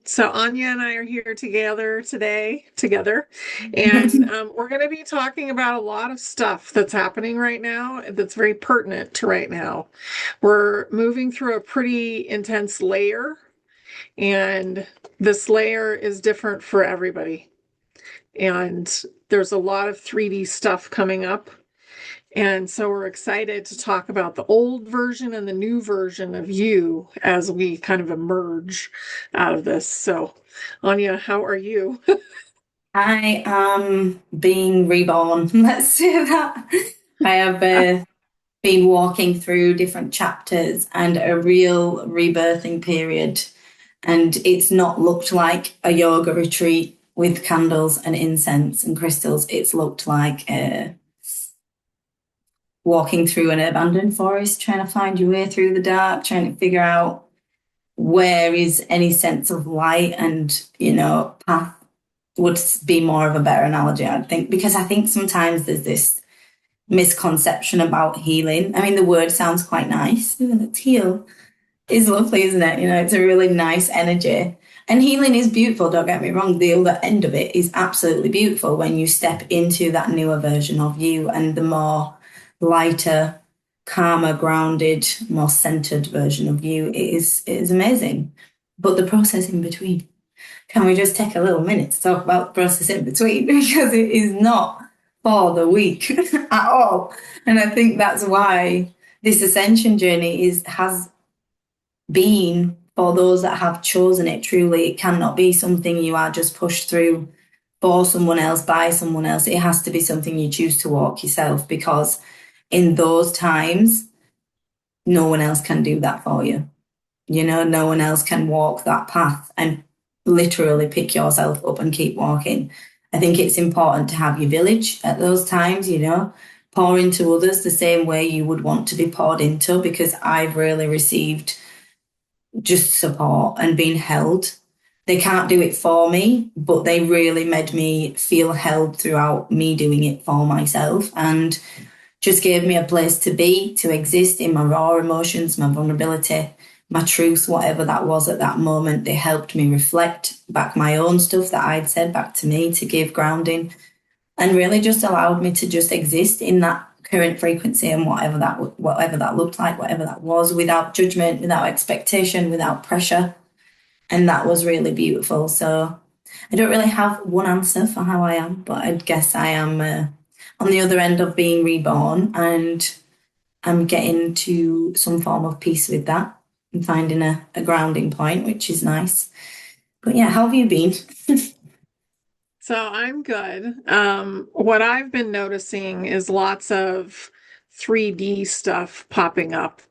So Anya and I are here together, and we're going to be talking about a lot of stuff that's happening right now that's very pertinent to right now. We're moving through a pretty intense layer, and this layer is different for everybody. And there's a lot of 3D stuff coming up. And so we're excited to talk about the old version and the new version of you as we kind of emerge out of this. So, Anya, how are you? I am being reborn. Let's say that. I have been walking through different chapters and a real rebirthing period. And it's not looked like a yoga retreat with candles and incense and crystals. It's looked like walking through an abandoned forest, trying to find your way through the dark, trying to figure out where is any sense of light and, path would be more of a better analogy, I think, because I think sometimes there's this misconception about healing. I mean, the word sounds quite nice. Let's heal is lovely, isn't it? It's a really nice energy. And healing is beautiful, don't get me wrong. The other end of it is absolutely beautiful when you step into that newer version of you and the more lighter, calmer, grounded, more centered version of you. It is amazing. But the process in between, can we just take a little minute to talk about the process in between? Because it is not for the weak at all. And I think that's why this ascension journey has been for those that have chosen it truly. It cannot be something you are just pushed through for someone else, by someone else. It has to be something you choose to walk yourself, because in those times, no one else can do that for you. No one else can walk that path and literally pick yourself up and keep walking. I think it's important to have your village at those times, pour into others the same way you would want to be poured into, because I've really received just support and been held. They can't do it for me, but they really made me feel held throughout me doing it for myself, and just gave me a place to be, to exist in my raw emotions, my vulnerability, my truth, whatever that was at that moment. They helped me reflect back my own stuff that I'd said back to me to give grounding, and really just allowed me to just exist in that current frequency and whatever that looked like, whatever that was, without judgment, without expectation, without pressure. And that was really beautiful. So I don't really have one answer for how I am, but I guess I am on the other end of being reborn, and I'm getting to some form of peace with that and finding a grounding point, which is nice. But yeah, how have you been? So I'm good. What I've been noticing is lots of 3D stuff popping up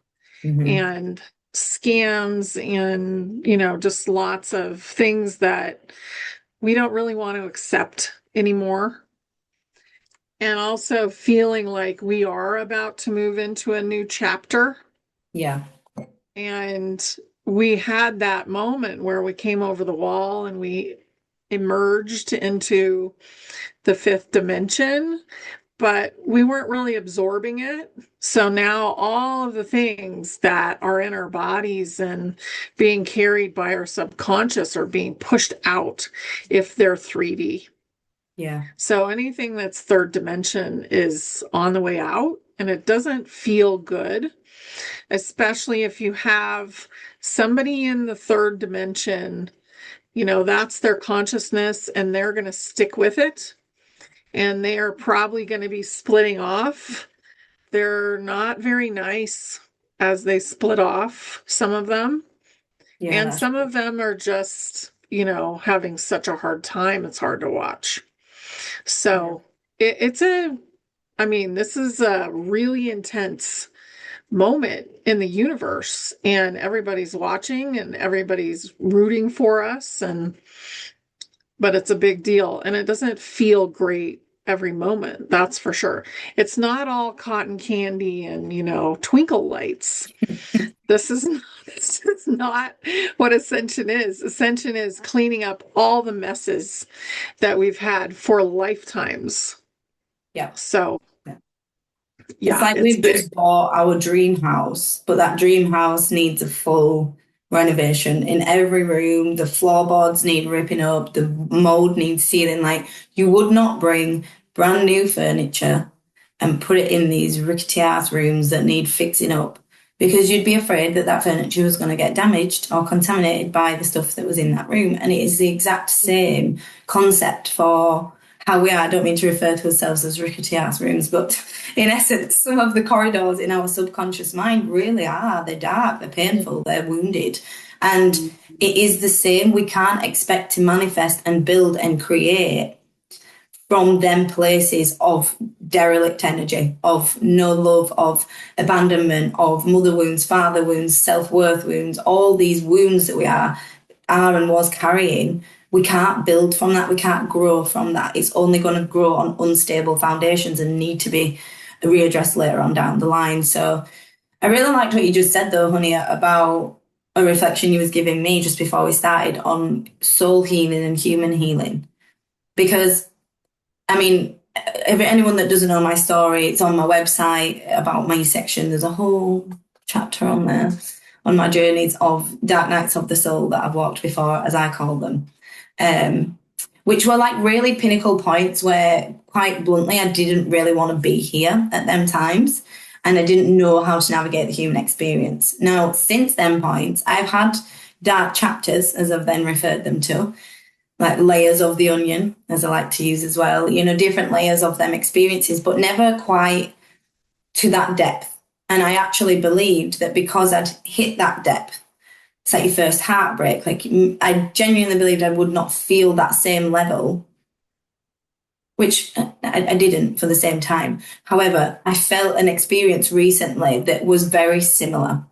Hmm. and scams and, just lots of things that we don't really want to accept anymore. And also feeling like we are about to move into a new chapter. Yeah. And we had that moment where we came over the wall and we emerged into the fifth dimension, but we weren't really absorbing it. So now all of the things that are in our bodies and being carried by our subconscious are being pushed out if they're 3D. Yeah. So anything that's third dimension is on the way out, and it doesn't feel good, especially if you have somebody in the third dimension, that's their consciousness and they're going to stick with it. And they are probably going to be splitting off. They're not very nice as they split off, some of them. Yeah, And that's some of them are just, having such a hard time, it's hard to watch. yeah. So I mean, this is a really intense moment in the universe, and everybody's watching and everybody's rooting for us, but it's a big deal and it doesn't feel great every moment, that's for sure. It's not all cotton candy and, twinkle lights. This is not, this is not what ascension is. Ascension is cleaning up all the messes that we've had for lifetimes. Yeah. So, It's yeah, like it's we've big. just bought our dream house, but that dream house needs a full renovation in every room. The floorboards need ripping up. The mold needs sealing. Like, you would not bring brand new furniture and put it in these rickety ass rooms that need fixing up because you'd be afraid that that furniture was going to get damaged or contaminated by the stuff that was in that room. And it is the exact same concept for how we are. I don't mean to refer to ourselves as rickety ass rooms, but in essence, some of the corridors in our subconscious mind really are. They're dark, they're painful, they're wounded. And it is the same. We can't expect to manifest and build and create from them places of derelict energy, of no love, of abandonment, of mother wounds, father wounds, self-worth wounds, all these wounds that we are and was carrying. We can't build from that. We can't grow from that. It's only going to grow on unstable foundations and need to be readdressed later on down the line. So I really liked what you just said though, honey, about a reflection you was giving me just before we started on soul healing and human healing. Because I mean, if anyone that doesn't know my story, it's on my website about my section. There's a whole chapter on there on my journeys of dark nights of the soul that I've walked before, as I call them, which were like really pinnacle points where, quite bluntly, I didn't really want to be here at them times. And I didn't know how to navigate the human experience. Now, since them points, I've had dark chapters, as I've then referred them to, like layers of the onion, as I like to use as well, different layers of them experiences, but never quite to that depth. And I actually believed that because I'd hit that depth, it's like your first heartbreak, like I genuinely believed I would not feel that same level, which I didn't for the same time. However, I felt an experience recently that was very similar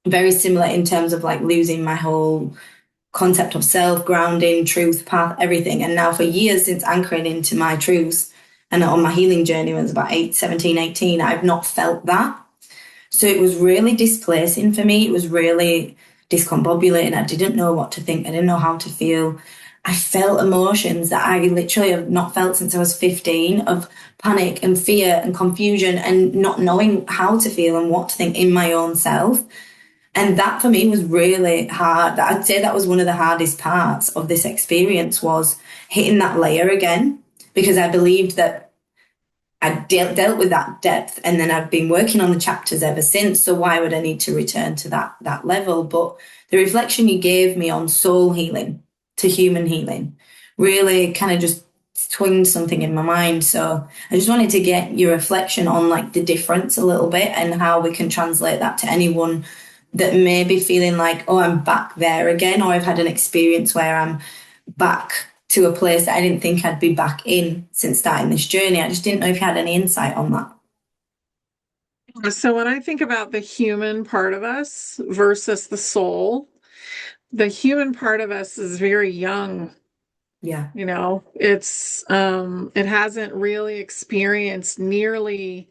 in terms of like losing my whole concept of self, grounding, truth, path, everything. And now for years since anchoring into my truths and on my healing journey when I was about 17, 18, I've not felt that. So it was really displacing for me. It was really discombobulating. I didn't know what to think. I didn't know how to feel. I felt emotions that I literally have not felt since I was 15 of panic and fear and confusion and not knowing how to feel and what to think in my own self. And that for me was really hard. I'd say that was one of the hardest parts of this experience, was hitting that layer again, because I believed that I dealt with that depth and then I've been working on the chapters ever since. So why would I need to return to that level? But the reflection you gave me on soul healing to human healing really kind of just twinged something in my mind. So I just wanted to get your reflection on like the difference a little bit and how we can translate that to anyone that may be feeling like, oh, I'm back there again, or I've had an experience where I'm back to a place that I didn't think I'd be back in since starting this journey. I just didn't know if you had any insight on that. So when I think about the human part of us versus the soul, the human part of us is very young. Yeah. It hasn't really experienced nearly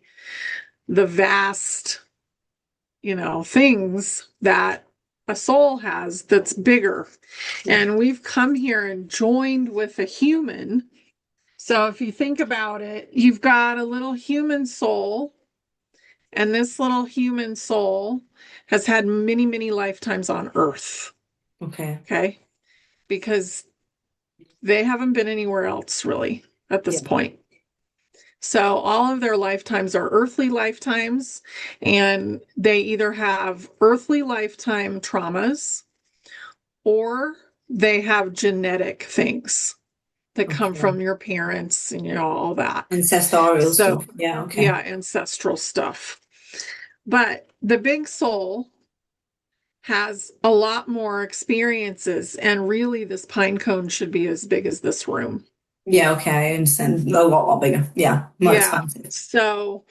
the vast, things that a soul has that's bigger. And we've come here and joined with a human. So if you think about it, you've got a little human soul, and this little human soul has had many, many lifetimes on Earth. Okay. Okay. Because they haven't been anywhere else really at this point. So all of their lifetimes are earthly lifetimes, and they either have earthly lifetime traumas or they have genetic things that come from your parents and all that. Ancestral So, stuff. Yeah, okay. yeah, ancestral stuff. But the big soul has a lot more experiences, and really this pine cone should be as big as this room. Yeah, okay, I understand. A lot bigger. Yeah, more expansive. So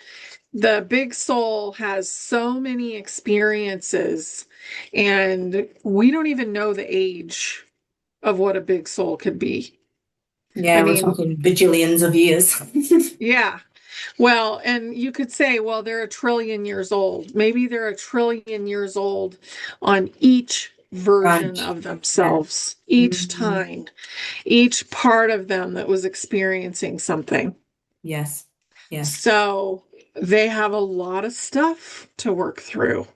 the big soul has so many experiences, and we don't even know the age of what a big soul could be. Yeah, we're talking bajillions of years. Yeah. Well, and you could say, well, they're 1 trillion years old. Maybe they're 1 trillion years old on each version of themselves, each time, each part of them that was experiencing something. Yes. Yes. So they have a lot of stuff to work through.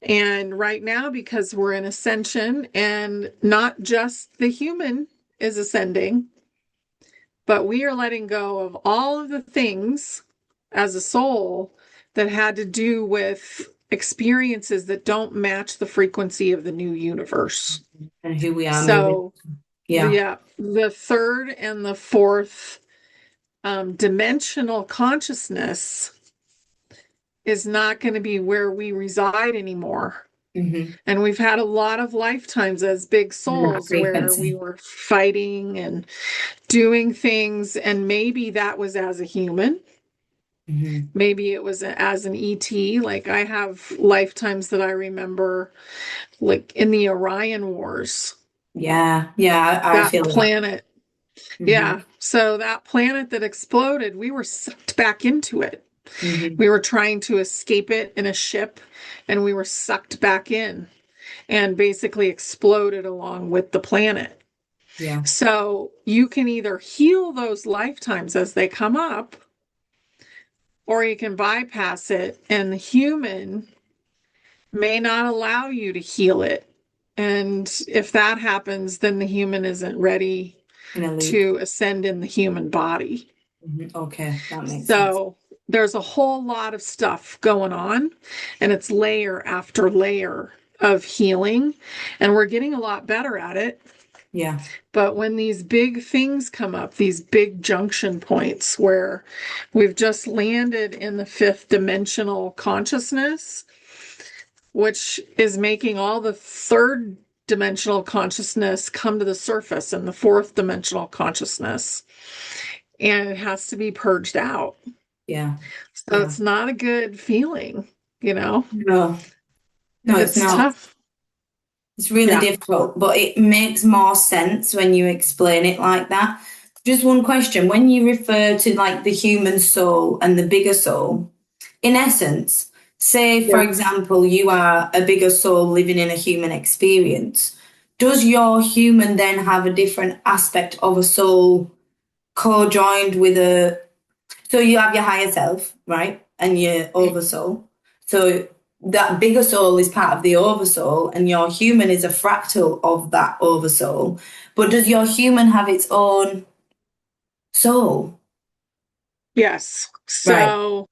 And right now, because we're in ascension and not just the human is ascending, but we are letting go of all of the things as a soul that had to do with experiences that don't match the frequency of the new universe. And who we are moving. So, Yeah. the third and the fourth dimensional consciousness is not going to be where we reside anymore. Mm-hmm. And we've had a lot of lifetimes as big That souls where we frequency. were fighting and doing things, and maybe that was as a human. Mm-hmm. Maybe it was as an ET. Like I have lifetimes that I remember, like in the Orion Wars, Yeah. Yeah. I that feel that. planet. Mm-hmm. Yeah. So that planet that exploded, we were sucked back into it. Mm-hmm. We were trying to escape it in a ship and we were sucked back in and basically exploded along with the planet. Yeah. So you can either heal those lifetimes as they come up, or you can bypass it, and the human may not allow you to heal it. And if that happens, then the human isn't ready In a loop. to ascend in the human body. Mm-hmm. Okay. That makes sense. So there's a whole lot of stuff going on, and it's layer after layer of healing, and we're getting a lot better at it. Yeah. But when these big things come up, these big junction points where we've just landed in the fifth dimensional consciousness, which is making all the third dimensional consciousness come to the surface and the fourth dimensional consciousness, and it has to be purged out. Yeah. So Yeah. it's not a good feeling, you know? No. No, it's It's not. tough. It's really Yeah. difficult, but it makes more sense when you explain it like that. Just one question. When you refer to like the human soul and the bigger soul, in essence, say, for Yeah. example, you are a bigger soul living in a human experience, does your human then have a different aspect of a soul co-joined with a, so you have your higher self, right? And your oversoul. So that bigger soul is part of the oversoul, and your human is a fractal of that oversoul. But does your human have its own soul? Yes. Right.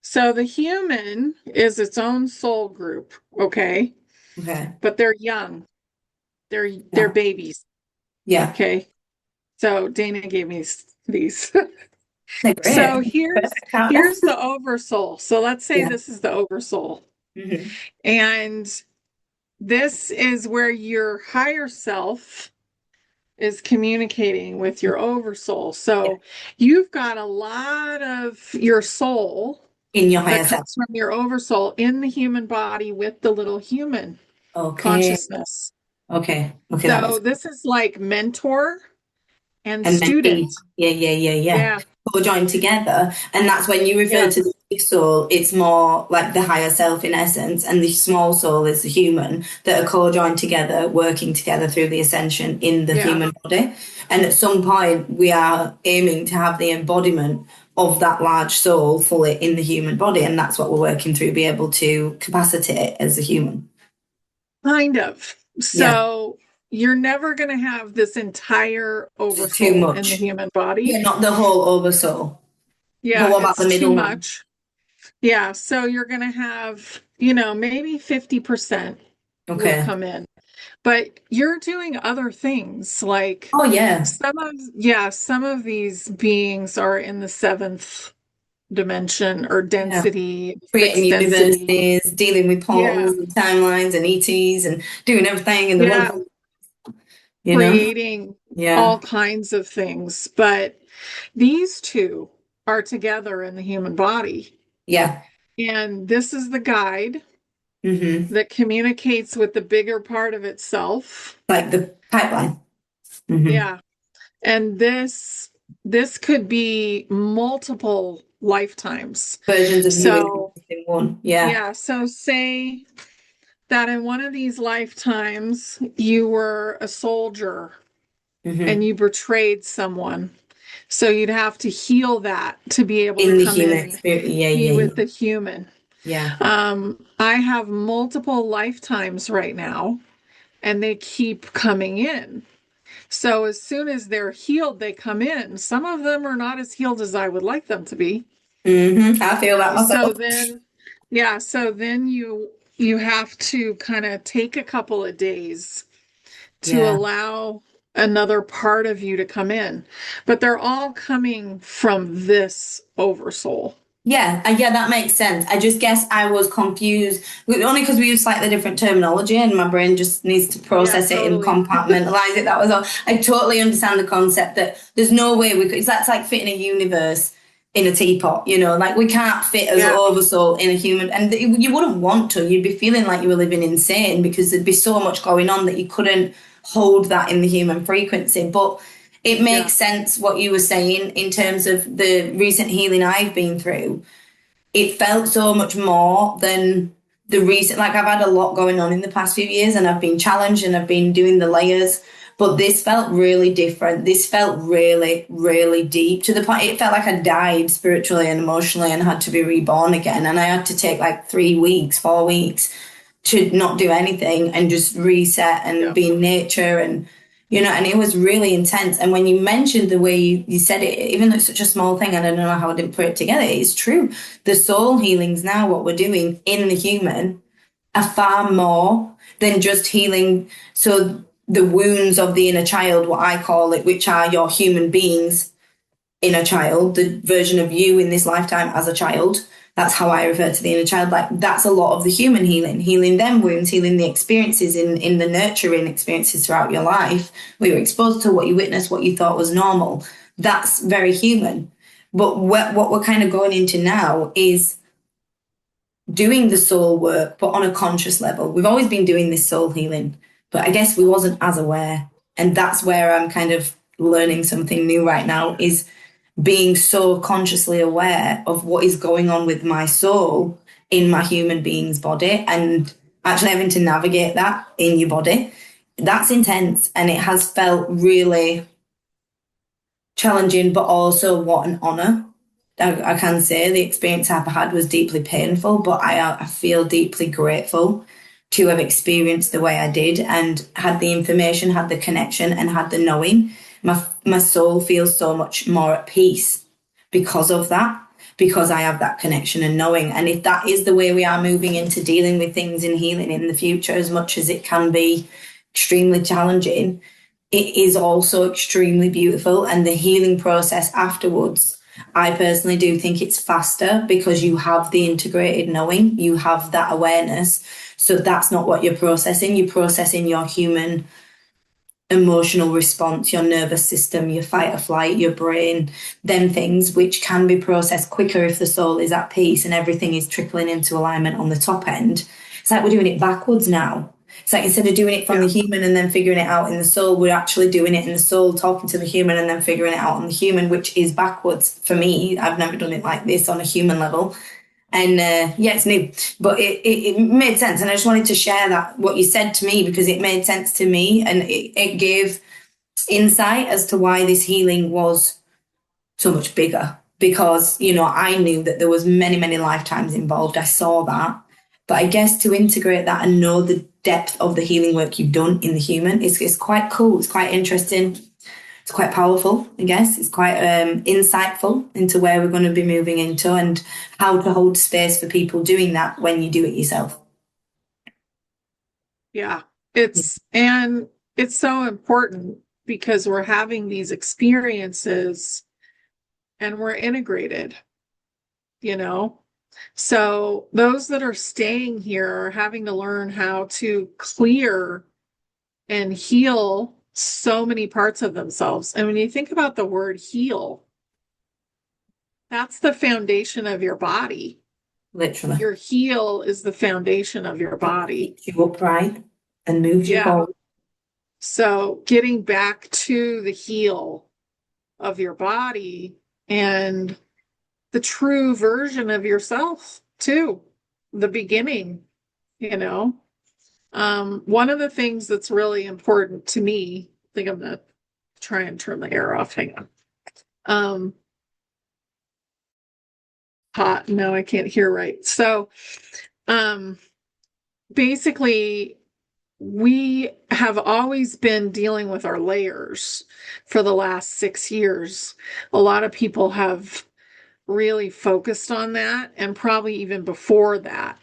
So the human is its own soul group, okay? Okay. But they're young. They're Yeah. babies, Yeah. okay? So Dana gave me these. They're great. So Perfect countdown. here's the oversoul. So let's say Yeah. this is the oversoul. Hmm. And this is where your higher self is communicating with your oversoul. Yeah. So you've got a lot of your soul In your that higher self. comes from your oversoul in the human body with the little human Okay. consciousness. Okay. Okay. That So makes this is like mentor and and student. mentees. Yeah, yeah, yeah, yeah. Yeah, All joined together. And that's when you refer to the yes, big soul, it's more like the higher self in essence, and the small soul is the human that are co-joined together, working together through the ascension in the yeah. human body. And at some point we are aiming to have the embodiment of that large soul fully in the human body. And that's what we're working through, be able to capacitate as a human. Kind of. Yeah. So you're never going to have this entire It's too oversoul in the much. human Yeah, body. not the whole oversoul. But Yeah, what about it's the too middle one? much. Yeah, so you're going to have, maybe 50% will Okay. come in. But you're doing other things like Oh yeah. some of these beings are in the seventh dimension or Yeah. density, Creating sixth density. universes, dealing with Yeah, portals and timelines and ETs and doing everything and the yeah, wonderful, you know? creating all Yeah. kinds of things. But these two are together in the human body. Yeah. And this is the guide Hmm. that communicates with the bigger part of itself. Like the pipeline. Hmm. Yeah. And this could be multiple lifetimes. Versions of you So, in one. Yeah. yeah, so say that in one of these lifetimes you were a soldier and Hmm. you betrayed someone. So you'd have to heal that to be able to In the come human in, experience. Yeah, be yeah, with yeah. the human. Yeah. I have multiple lifetimes right now, and they keep coming in. So as soon as they're healed, they come in. Some of them are not as healed as I would like them to be, I you feel that know. So myself. then, yeah, so then you have to kind of take a couple of days to Yeah. allow another part of you to come in. But they're all coming from this oversoul. Yeah, yeah, that makes sense. I just guess I was confused only because we use slightly different terminology and my brain just needs to Yeah, process it and totally. compartmentalize it. That was all. I totally understand the concept that there's no way we could, it's that's like fitting a universe in a teapot, you know, like we can't fit as Yeah, oversoul in a human, and you wouldn't want to. You'd be feeling like you were living insane because there'd be so much going on that you couldn't hold that in the human frequency. But it yeah, makes sense what you were saying in terms of the recent healing I've been through. It felt so much more than the recent, like I've had a lot going on in the past few years and I've been challenged and I've been doing the layers, but this felt really different. This felt really, really deep to the point it felt like I died spiritually and emotionally and had to be reborn again. And I had to take like 3 weeks, 4 weeks to not do anything and just reset and yeah, be in nature and and it was really intense. And when you mentioned the way you said it, even though it's such a small thing, and I don't know how I didn't put it together, it's true. The soul healings now, what we're doing in the human, are far more than just healing. So the wounds of the inner child, what I call it, which are your human beings inner child, the version of you in this lifetime as a child. That's how I refer to the inner child. Like that's a lot of the human healing, healing them wounds, healing the experiences in the nurturing experiences throughout your life, where you're exposed to what you witnessed, what you thought was normal. That's very human. But what we're kind of going into now is doing the soul work, but on a conscious level. We've always been doing this soul healing, but I guess we wasn't as aware. And that's where I'm kind of learning something new right now is being so consciously aware of what is going on with my soul in my human being's body and actually having to navigate that in your body. That's intense and it has felt really challenging, but also what an honor. I can say the experience I've had was deeply painful, but I feel deeply grateful to have experienced the way I did and had the information, had the connection, and had the knowing. My soul feels so much more at peace because of that, because I have that connection and knowing. And if that is the way we are moving into dealing with things in healing in the future, as much as it can be extremely challenging, it is also extremely beautiful. And the healing process afterwards, I personally do think it's faster because you have the integrated knowing, you have that awareness. So that's not what you're processing. You're processing your human emotional response, your nervous system, your fight or flight, your brain, them things which can be processed quicker if the soul is at peace and everything is trickling into alignment on the top end. It's like we're doing it backwards now. It's like instead of doing it from the yeah, human and then figuring it out in the soul, we're actually doing it in the soul, talking to the human and then figuring it out on the human, which is backwards for me. I've never done it like this on a human level. And yeah, it's new, but it made sense. And I just wanted to share that, what you said to me, because it made sense to me and it gave insight as to why this healing was so much bigger. Because, I knew that there was many, many lifetimes involved. I saw that. But I guess to integrate that and know the depth of the healing work you've done in the human is quite cool. It's quite interesting. It's quite powerful, I guess. It's quite insightful into where we're going to be moving into and how to hold space for people doing that when you do it yourself. yeah. And it's so important because we're having these experiences and we're integrated, you know? So those that are staying here are having to learn how to clear and heal so many parts of themselves. And when you think about the word heal, that's the foundation of your body. Literally. Your heel is the foundation of your That body. keeps you upright and moves you Yeah. forward. So getting back to the heel of your body and the true version of yourself, too, the beginning, you know. One of the things that's really important to me, I think I'm gonna try and turn the air off. Hang on. Um, hot. No, I can't hear right. So, um, basically, we have always been dealing with our layers for the last 6 years. A lot of people have really focused on that, and probably even before that.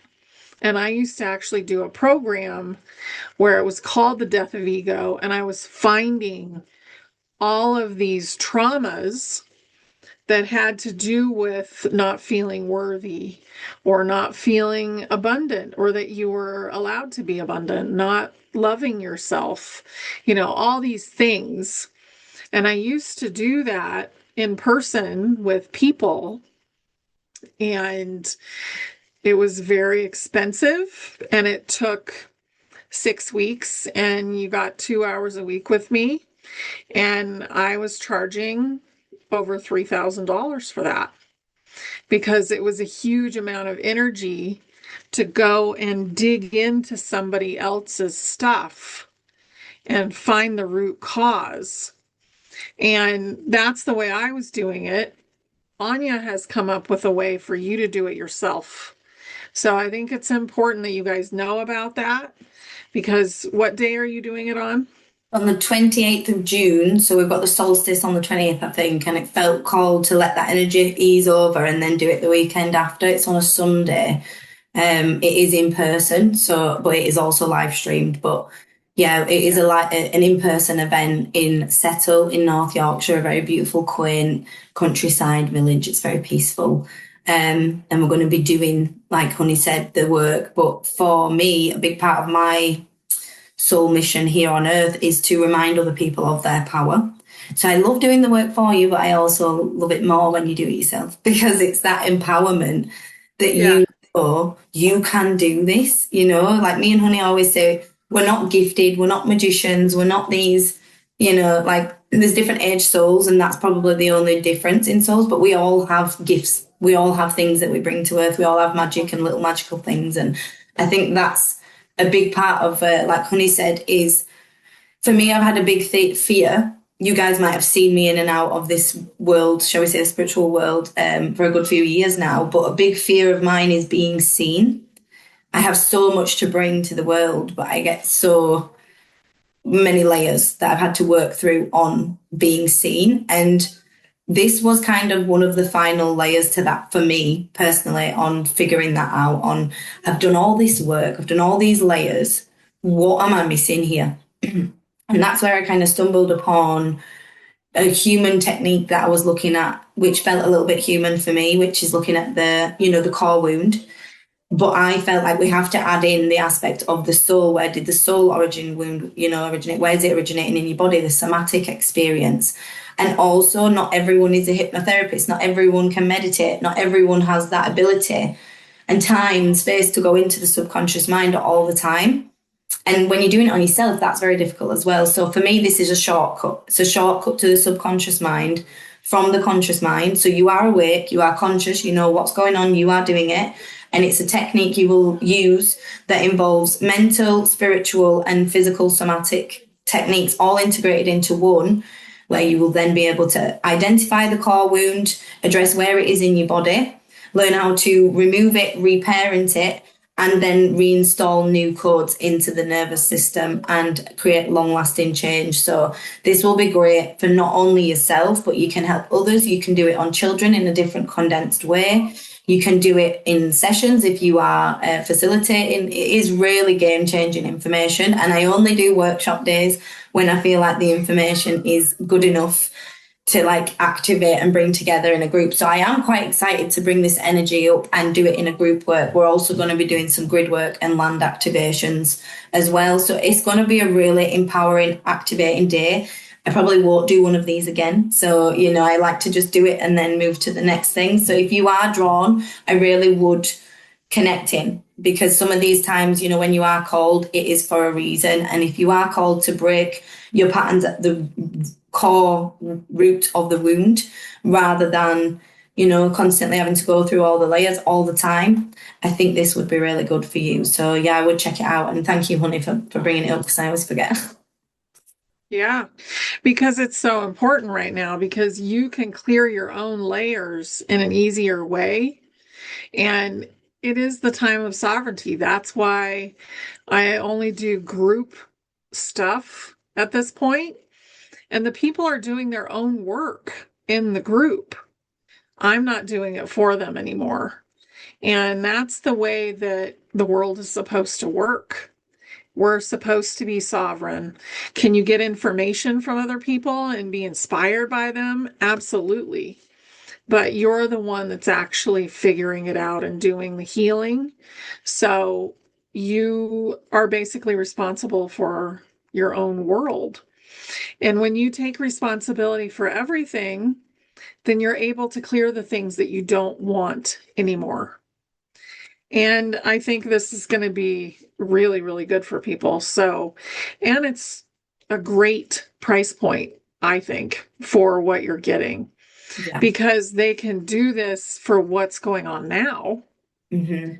And I used to actually do a program where it was called The Death of Ego, and I was finding all of these traumas that had to do with not feeling worthy or not feeling abundant or that you were allowed to be abundant, not loving yourself, all these things. And I used to do that in person with people, and it was very expensive, and it took 6 weeks, and you got 2 hours a week with me. And I was charging over $3,000 for that because it was a huge amount of energy to go and dig into somebody else's stuff and find the root cause. And that's the way I was doing it. Anya has come up with a way for you to do it yourself. So I think it's important that you guys know about that, because what day are you doing it on? On the 28th of June, so we've got the solstice on the 20th, I think, and it felt called to let that energy ease over and then do it the weekend after. It's on a Sunday. It is in person, so but it is also live streamed. But yeah, it is an in-person event in Settle in North Yorkshire, a very beautiful, quaint countryside village. It's very peaceful. And we're going to be doing, like Honey said, the work. But for me, a big part of my soul mission here on earth is to remind other people of their power. So I love doing the work for you, but I also love it more when you do it yourself because it's that empowerment that Yeah. you know you can do this. Like me and Honey always say, we're not gifted, we're not magicians, we're not these, like there's different age souls, and that's probably the only difference in souls, but we all have gifts. We all have things that we bring to earth. We all have magic and little magical things. And I think that's a big part of, like Honey said, is for me, I've had a big fear. You guys might have seen me in and out of this world, shall we say, the spiritual world, for a good few years now. But a big fear of mine is being seen. I have so much to bring to the world, but I get so many layers that I've had to work through on being seen. And this was kind of one of the final layers to that for me personally, on figuring that out. I've done all this work, I've done all these layers. What am I missing here? And that's where I kind of stumbled upon a human technique that I was looking at, which felt a little bit human for me, which is looking at the core wound. But I felt like we have to add in the aspect of the soul. Where did the soul origin wound, originate? Where is it originating in your body? The somatic experience. And also, not everyone is a hypnotherapist. Not everyone can meditate. Not everyone has that ability and time and space to go into the subconscious mind all the time. And when you're doing it on yourself, that's very difficult as well. So for me, this is a shortcut. It's a shortcut to the subconscious mind from the conscious mind. So you are awake, you are conscious, you know what's going on, you are doing it. And it's a technique you will use that involves mental, spiritual, and physical somatic techniques all integrated into one, where you will then be able to identify the core wound, address where it is in your body, learn how to remove it, reparent it, and then reinstall new codes into the nervous system and create long-lasting change. So this will be great for not only yourself, but you can help others. You can do it on children in a different condensed way. You can do it in sessions if you are facilitating. It is really game-changing information. And I only do workshop days when I feel like the information is good enough to like activate and bring together in a group. So I am quite excited to bring this energy up and do it in a group work. We're also going to be doing some grid work and land activations as well. So it's going to be a really empowering, activating day. I probably won't do one of these again. So, I like to just do it and then move to the next thing. So if you are drawn, I really would connect in, because some of these times, when you are called, it is for a reason. And if you are called to break your patterns at the core root of the wound, rather than, constantly having to go through all the layers all the time, I think this would be really good for you. So yeah, I would check it out. And thank you, Honey, for bringing it up, because I always forget. Yeah, because it's so important right now, because you can clear your own layers in an easier way And it is the time of sovereignty. That's why I only do group stuff at this point. And the people are doing their own work in the group. I'm not doing it for them anymore. And that's the way that the world is supposed to work. We're supposed to be sovereign. Can you get information from other people and be inspired by them? Absolutely. But you're the one that's actually figuring it out and doing the healing. So you are basically responsible for your own world. And when you take responsibility for everything, then you're able to clear the things that you don't want anymore. And I think this is going to be really, really good for people. So, and it's a great price point, I think, for what you're getting Yeah. because they can do this for what's going on now. Hmm.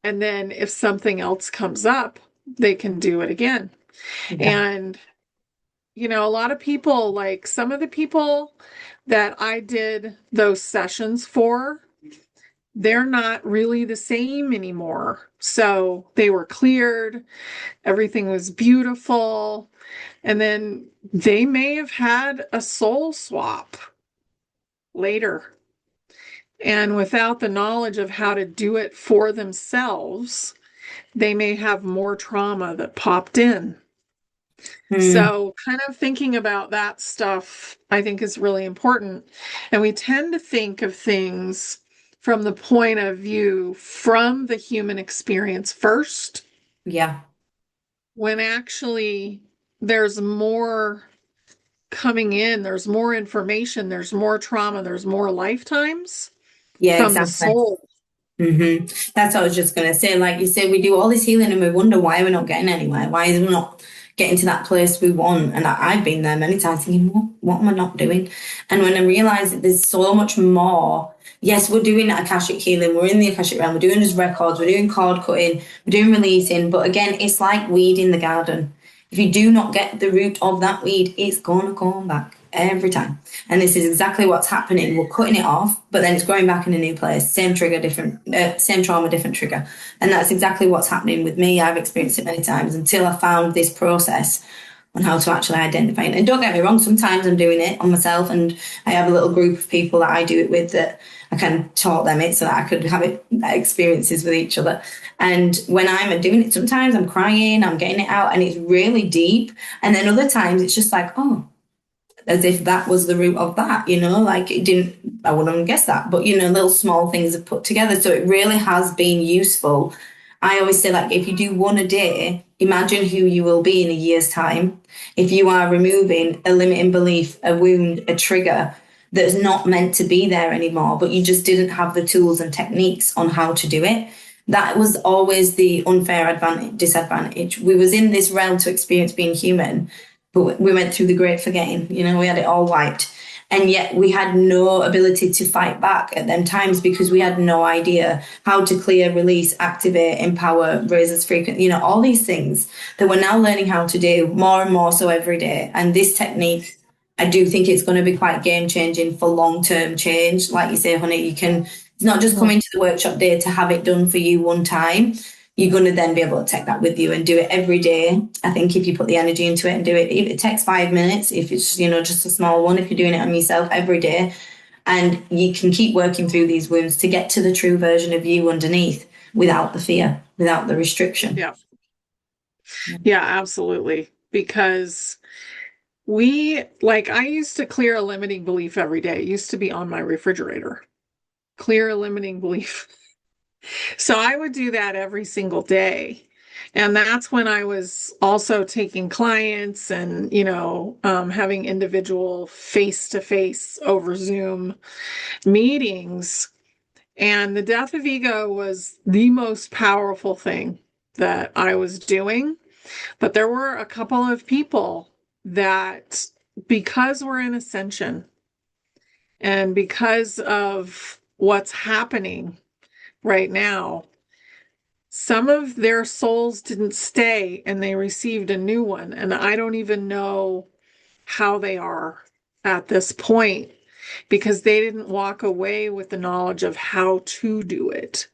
And then if something else comes up, they can do it again. Yeah. And, a lot of people, like some of the people that I did those sessions for, they're not really the same anymore. So they were cleared, everything was beautiful. And then they may have had a soul swap later. And without the knowledge of how to do it for themselves, they may have more trauma that popped in. Mm. So, kind of thinking about that stuff, I think is really important. And we tend to think of things from the point of view from the human experience first, Yeah. when actually there's more coming in, there's more information, there's more trauma, there's more lifetimes Yeah, from the exactly. soul. That's what I was just going to say. Like you said, we do all this healing and we wonder why we're not getting anywhere. Why is we not getting to that place we want? And I've been there many times thinking, what am I not doing? And when I realized that there's so much more, yes, we're doing Akashic healing, we're in the Akashic realm, we're doing his records, we're doing cord cutting, we're doing releasing. But again, it's like weed in the garden. If you do not get the root of that weed, it's going to come back every time. And this is exactly what's happening. We're cutting it off, but then it's growing back in a new place. Same trigger, same trauma, different trigger. And that's exactly what's happening with me. I've experienced it many times until I found this process on how to actually identify it. And don't get me wrong, sometimes I'm doing it on myself and I have a little group of people that I do it with that I can taught them it so that I could have experiences with each other. And when I'm doing it, sometimes I'm crying, I'm getting it out and it's really deep. And then other times it's just like, oh, as if that was the root of that, like it didn't, I wouldn't have guessed that, but little small things are put together. So it really has been useful. I always say, like, if you do one a day, imagine who you will be in a year's time. If you are removing a limiting belief, a wound, a trigger that's not meant to be there anymore, but you just didn't have the tools and techniques on how to do it. That was always the unfair disadvantage. We was in this realm to experience being human, but we went through the great forgetting, we had it all wiped. And yet we had no ability to fight back at them times because we had no idea how to clear, release, activate, empower, raise its frequency, all these things that we're now learning how to do more and more so every day. And this technique, I do think it's going to be quite game changing for long term change. Like you say, honey, it's not just coming to the workshop day to have it done for you one time. You're going to then be able to take that with you and do it every day. I think if you put the energy into it and do it, if it takes 5 minutes, if it's, just a small one, if you're doing it on yourself every day, and you can keep working through these wounds to get to the true version of you underneath without the fear, without the restriction. Yeah. Yeah, absolutely. Because I used to clear a limiting belief every day. It used to be on my refrigerator. Clear a limiting belief. So I would do that every single day. And that's when I was also taking clients and, having individual face-to-face over Zoom meetings. And the death of ego was the most powerful thing that I was doing. But there were a couple of people that, because we're in ascension and because of what's happening right now, some of their souls didn't stay and they received a new one. And I don't even know how they are at this point because they didn't walk away with the knowledge of how to do it.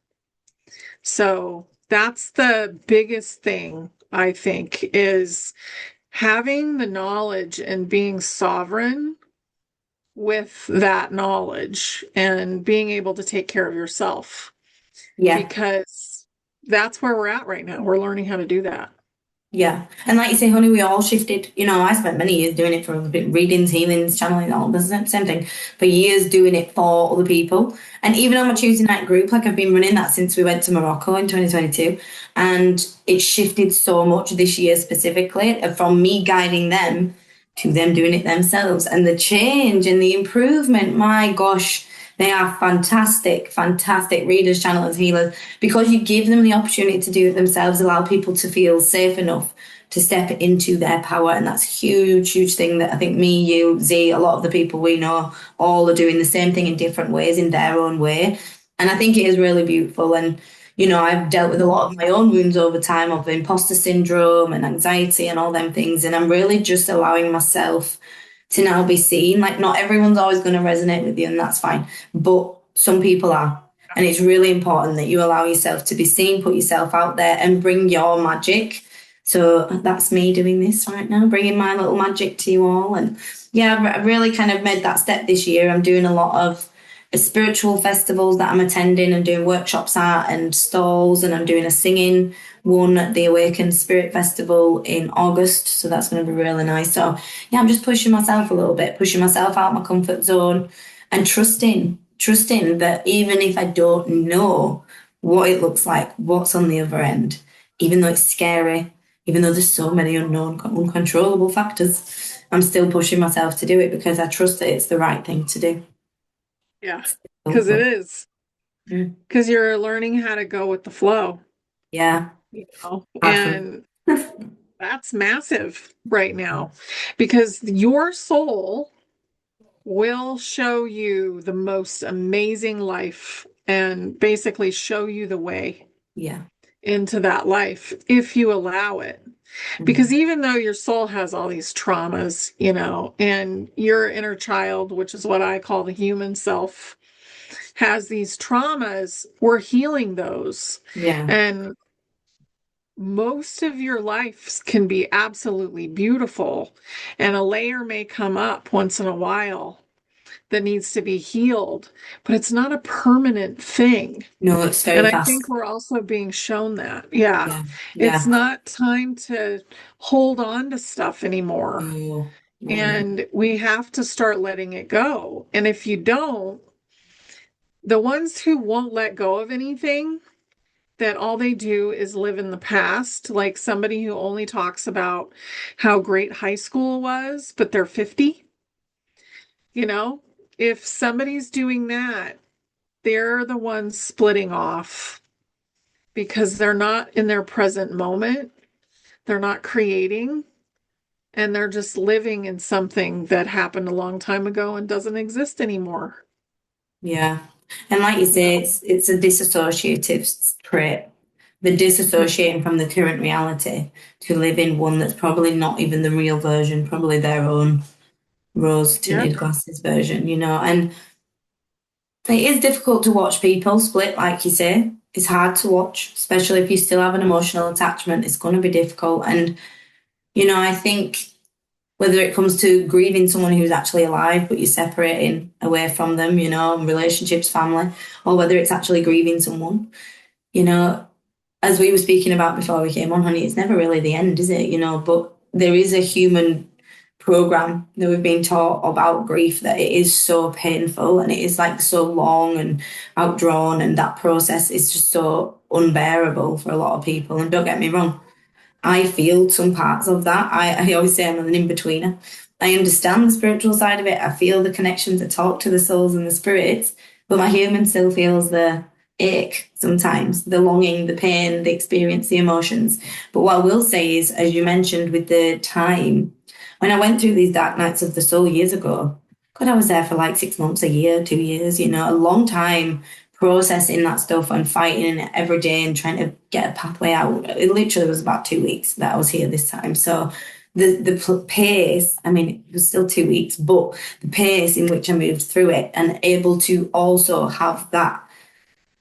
So that's the biggest thing, I think, is having the knowledge and being sovereign with that knowledge and being able to take care of yourself Yeah. because that's where we're at right now. We're learning how to do that. Yeah. And like you say, honey, we all shifted. You know, I spent many years doing it for readings, healings, channeling, all the same thing, for years doing it for other people. And even on my Tuesday night group, like I've been running that since we went to Morocco in 2022. And it shifted so much this year specifically from me guiding them to them doing it themselves. And the change and the improvement, my gosh, they are fantastic, fantastic readers, channelers, healers, because you give them the opportunity to do it themselves, allow people to feel safe enough to step into their power. And that's a huge, huge thing that I think me, you, Z, a lot of the people we know all are doing the same thing in different ways, in their own way. And I think it is really beautiful. And, you know, I've dealt with a lot of my own wounds over time of imposter syndrome and anxiety and all them things. And I'm really just allowing myself to now be seen. Like, not everyone's always going to resonate with you, and that's fine. But some people are. And it's really important that you allow yourself to be seen, put yourself out there, and bring your magic. So that's me doing this right now, bringing my little magic to you all. And yeah, I've really kind of made that step this year. I'm doing a lot of spiritual festivals that I'm attending and doing workshops at and stalls, and I'm doing a singing one at the Awakened Spirit Festival in August. So that's going to be really nice. So yeah, I'm just pushing myself a little bit, pushing myself out my comfort zone and trusting that even if I don't know what it looks like, what's on the other end, even though it's scary, even though there's so many unknown, uncontrollable factors, I'm still pushing myself to do it because I trust that it's the right thing to do. Yeah, because it So, is. mm, Because you're learning how to go with the flow, yeah, hard for me. and that's massive right now because your soul will show you the most amazing life and basically show you the way Yeah. into that life if you allow it. Because Mm. even though your soul has all these traumas, and your inner child, which is what I call the human self, has these traumas, we're healing those. Yeah. And most of your life can be absolutely beautiful, and a layer may come up once in a while that needs to be healed, but it's not a permanent thing. No, it's And very I think fast. we're also being shown that. Yeah, Yeah. it's Yeah. not time to hold on to stuff anymore. No, no, no. And we have to start letting it go. And if you don't, the ones who won't let go of anything, that all they do is live in the past, like somebody who only talks about how great high school was, but they're 50, you know? If somebody's doing that, they're the ones splitting off because they're not in their present moment. They're not creating, and they're just living in something that happened a long time ago and doesn't exist anymore. Yeah. And like you You say, know? it's a dissociative trait. The disassociating from the current reality to live in one that's probably not even the real version, probably their own rose Yep. tinted glasses version, you know. And it is difficult to watch people split, like you say. It's hard to watch, especially if you still have an emotional attachment. It's going to be difficult. And, you know, I think whether it comes to grieving someone who's actually alive, but you're separating away from them, you know, relationships, family, or whether it's actually grieving someone, you know, as we were speaking about before we came on, honey, it's never really the end, is it? You know, but there is a human program that we've been taught about grief that it is so painful and it is like so long and outdrawn, and that process is just so unbearable for a lot of people. And don't get me wrong, I feel some parts of that. I always say I'm an in-betweener. I understand the spiritual side of it. I feel the connections that talk to the souls and the spirits, but my human still feels the ache sometimes, the longing, the pain, the experience, the emotions. But what I will say is, as you mentioned with the time, when I went through these dark nights of the soul years ago, God, I was there for like 6 months, a year, 2 years, you know, a long time processing that stuff and fighting it every day and trying to get a pathway out. It literally was about 2 weeks that I was here this time. So the pace, I mean, it was still 2 weeks, but the pace in which I moved through it and able to also have that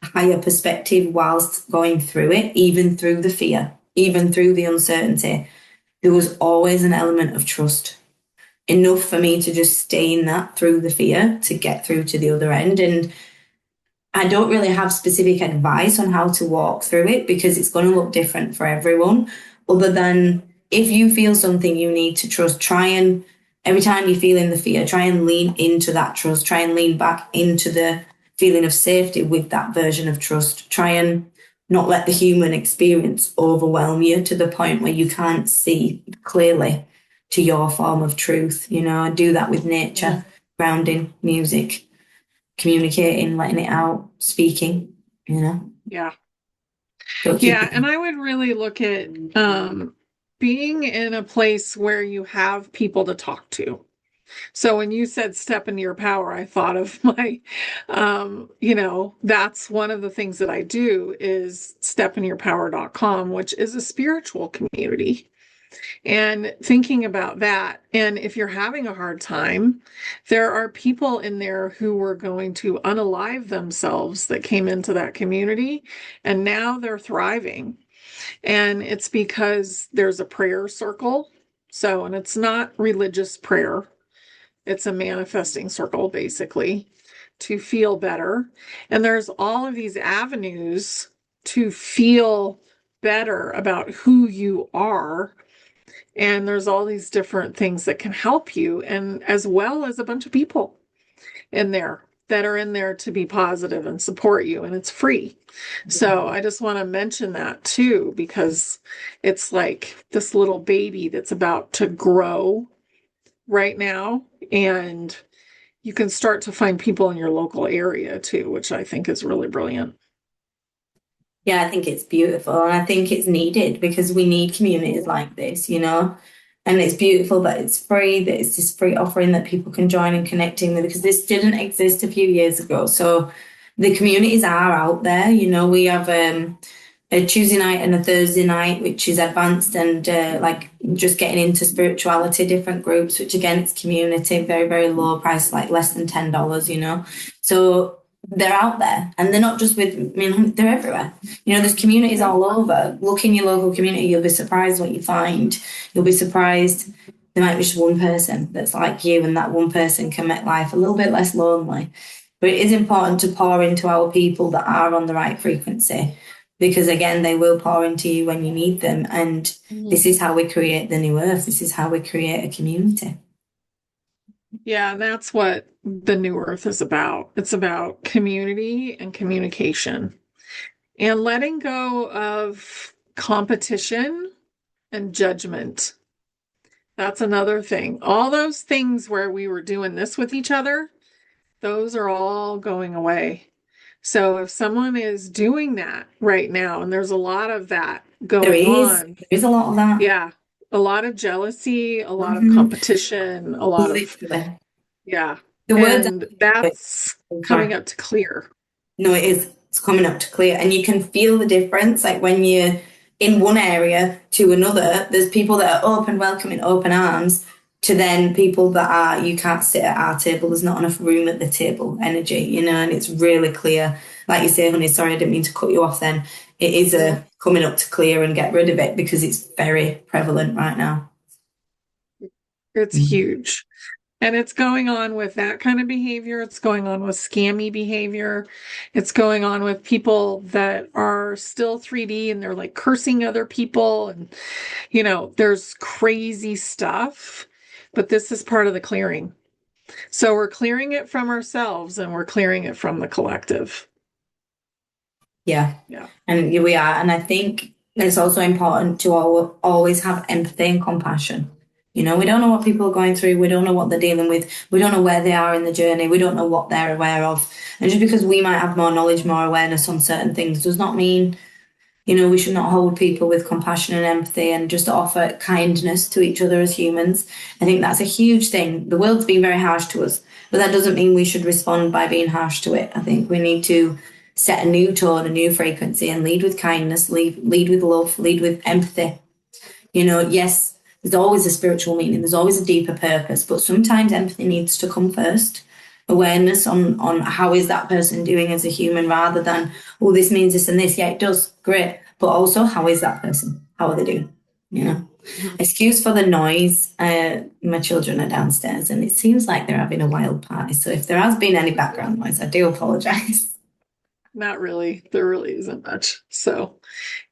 higher perspective whilst going through it, even through the fear, even through the uncertainty, there was always an element of trust. Enough for me to just stay in that through the fear to get through to the other end. And I don't really have specific advice on how to walk through it because it's going to look different for everyone. Other than if you feel something you need to trust, try and every time you feel in the fear, try and lean into that trust, try and lean back into the feeling of safety with that version of trust. Try and not let the human experience overwhelm you to the point where you can't see clearly to your form of truth. You know, I do that with nature, grounding, music, communicating, letting it out, speaking, you know. Yeah. Don't keep Yeah. it. And I would really look at being in a place where you have people to talk to. So when you said step into your power, I thought of my, that's one of the things that I do is stepinyourpower.com, which is a spiritual community. And thinking about that, and if you're having a hard time, there are people in there who were going to unalive themselves that came into that community, and now they're thriving. And it's because there's a prayer circle. So, and it's not religious prayer, it's a manifesting circle, basically, to feel better. And there's all of these avenues to feel better about who you are. And there's all these different things that can help you, and as well as a bunch of people in there that are in there to be positive and support you, and it's free. So I just want to mention that too, because it's like this little baby that's about to grow right now, and you can start to find people in your local area too, which I think is really brilliant. Yeah, I think it's beautiful and I think it's needed because we need communities like this, you know. And it's beautiful that it's free, that it's this free offering that people can join and connecting with because this didn't exist a few years ago. So the communities are out there, you know. We have a Tuesday night and a Thursday night, which is advanced and like just getting into spirituality, different groups, which again, it's community, very, very low price, like less than $10, you know. So they're out there and they're not just with, I mean, they're everywhere. You know, there's communities all over. Look in your local community, you'll be surprised what you find. You'll be surprised there might be just one person that's like you, and that one person can make life a little bit less lonely. But it is important to pour into our people that are on the right frequency because again, they will pour into you when you need them. And this is how we create the new earth. This is how we create a community. Yeah, and that's what the new earth is about. It's about community and communication and letting go of competition and judgment. That's another thing. All those things where we were doing this with each other, those are all going away. So if someone is doing that right now, and there's a lot of that There going is, on, there is a lot of that. yeah, a lot of jealousy, a lot of Mhm. competition, a lot of, Literally. yeah, The words, and that's coming sorry. up to clear. No, it is. It's coming up to clear. And you can feel the difference. Like when you're in one area to another, there's people that are open, welcoming, open arms, to then people that are, you can't sit at our table. There's not enough room at the table energy, you know, and it's really clear. Like you say, honey, sorry, I didn't mean to cut you off then. It is a coming up to clear and get rid of it because it's very prevalent right now. It's huge. And it's going on with that kind of behavior. It's going on with scammy behavior. It's going on with people that are still 3D and they're like cursing other people. And, there's crazy stuff. But this is part of the clearing. So we're clearing it from ourselves and we're clearing it from the collective. Yeah. Yeah. And here we are. And I think it's also important to always have empathy and compassion. You know, we don't know what people are going through. We don't know what they're dealing with. We don't know where they are in the journey. We don't know what they're aware of. And just because we might have more knowledge, more awareness on certain things does not mean, you know, we should not hold people with compassion and empathy and just offer kindness to each other as humans. I think that's a huge thing. The world's been very harsh to us, but that doesn't mean we should respond by being harsh to it. I think we need to set a new tone, a new frequency, and lead with kindness, lead with love, lead with empathy. You know, yes, there's always a spiritual meaning, there's always a deeper purpose, but sometimes empathy needs to come first. awareness on how is that person doing as a human, rather than, oh, this means this and this. Yeah, it does, great, but also how is that person, how are they doing, you know. Mhm. Excuse for the noise. My children are downstairs and it seems like they're having a wild party, so if there has been any background noise, I do apologize. Not really. There really isn't much. So,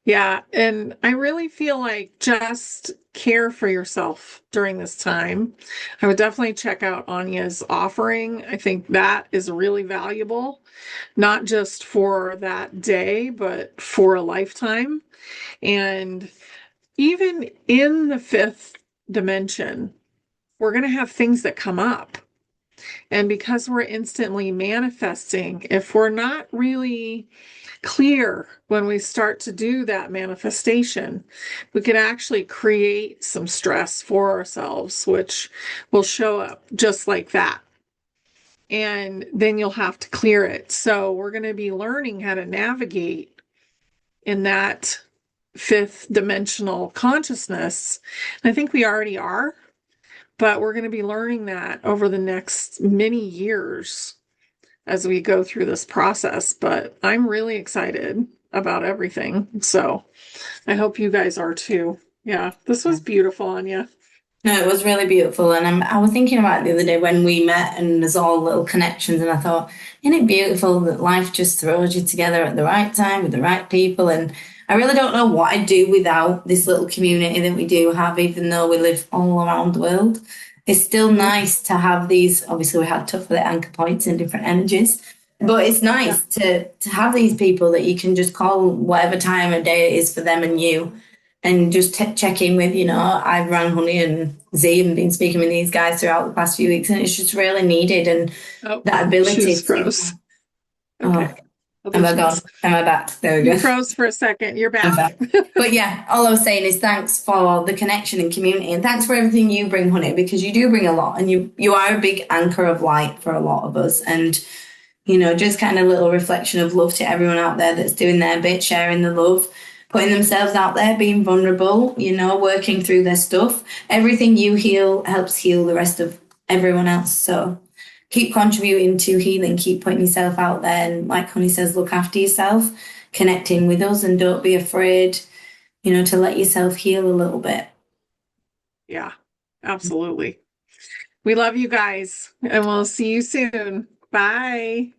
yeah. And I really feel like just care for yourself during this time. I would definitely check out Anya's offering. I think that is really valuable, not just for that day, but for a lifetime. And even in the fifth dimension, we're going to have things that come up. And because we're instantly manifesting, if we're not really clear when we start to do that manifestation, we can actually create some stress for ourselves, which will show up just like that. And then you'll have to clear it. So we're going to be learning how to navigate in that fifth dimensional consciousness. I think we already are, but we're going to be learning that over the next many years as we go through this process. But I'm really excited about everything. So I hope you guys are too. Yeah, this was beautiful, Anya. No, it was really beautiful. And I was thinking about it the other day when we met, and there's all little connections. And I thought, isn't it beautiful that life just throws you together at the right time with the right people? And I really don't know what I'd do without this little community that we do have, even though we live all around the world. It's still Mhm. nice to have these. Obviously, we had tough anchor points and different energies, but it's Yeah. nice to have these people that you can just call whatever time of day it is for them and you, and just check in with. I've rang Honey and Z and been speaking with these guys throughout the past few weeks, and it's just really needed. And Oh, that she ability just to, froze. oh, Okay. Oh, am there I she gone? is. Am I back? There we You go. froze for a second. You're I'm back. back. But yeah, all I was saying is thanks for the connection and community, and thanks for everything you bring, Honey, because you do bring a lot, and you are a big anchor of light for a lot of us. And just kind of little reflection of love to everyone out there that's doing their bit, sharing the love, putting themselves out there, being vulnerable, working through their stuff. Everything you heal helps heal the rest of everyone else. So keep contributing to healing, keep putting yourself out there. And like Honey says, look after yourself, connecting with us, and don't be afraid, to let yourself heal a little bit. Yeah, absolutely. We love you guys, and we'll see you soon. Bye.